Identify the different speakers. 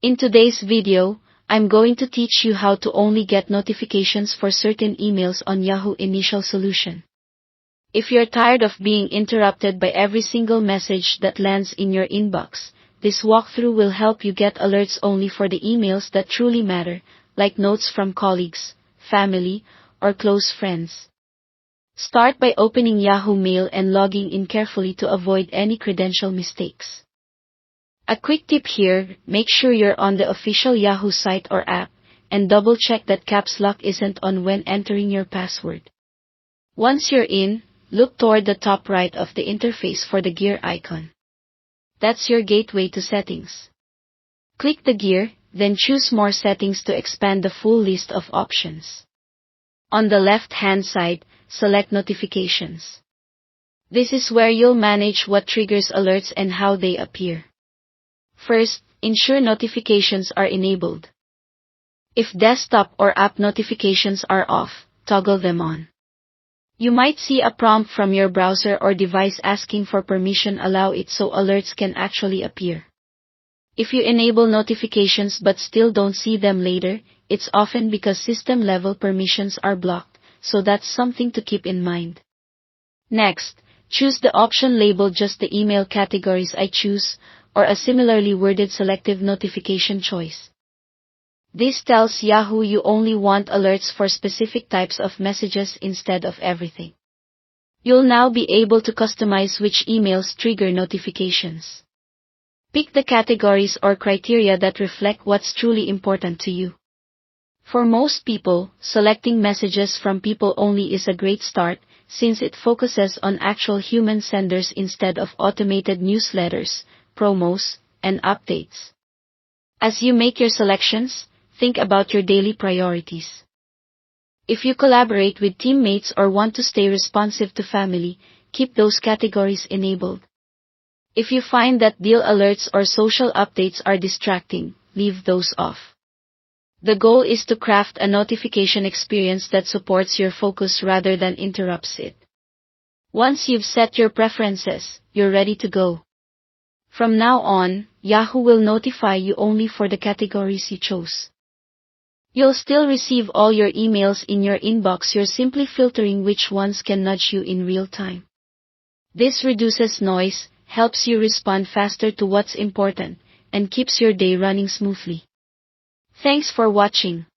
Speaker 1: In today's video, I'm going to teach you how to only get notifications for certain emails on Yahoo Initial Solution. If you're tired of being interrupted by every single message that lands in your inbox, this walkthrough will help you get alerts only for the emails that truly matter, like notes from colleagues, family, or close friends. Start by opening Yahoo Mail and logging in carefully to avoid any credential mistakes. A quick tip here, make sure you're on the official Yahoo site or app, and double-check that caps lock isn't on when entering your password. Once you're in, look toward the top right of the interface for the gear icon. That's your gateway to settings. Click the gear, then choose More Settings to expand the full list of options. On the left-hand side, select Notifications. This is where you'll manage what triggers alerts and how they appear. First, ensure notifications are enabled. If desktop or app notifications are off, toggle them on. You might see a prompt from your browser or device asking for permission. Allow it so alerts can actually appear. If you enable notifications but still don't see them later, it's often because system-level permissions are blocked, so that's something to keep in mind. Next, choose the option labeled Just the Email Categories I Choose, or a similarly worded selective notification choice. This tells Yahoo you only want alerts for specific types of messages instead of everything. You'll now be able to customize which emails trigger notifications. Pick the categories or criteria that reflect what's truly important to you. For most people, selecting messages from people only is a great start, since it focuses on actual human senders instead of automated newsletters, promos, and updates. As you make your selections, think about your daily priorities. If you collaborate with teammates or want to stay responsive to family, keep those categories enabled. If you find that deal alerts or social updates are distracting, leave those off. The goal is to craft a notification experience that supports your focus rather than interrupts it. Once you've set your preferences, you're ready to go. From now on, Yahoo will notify you only for the categories you chose. You'll still receive all your emails in your inbox. You're simply filtering which ones can nudge you in real time. This reduces noise, helps you respond faster to what's important, and keeps your day running smoothly. Thanks for watching.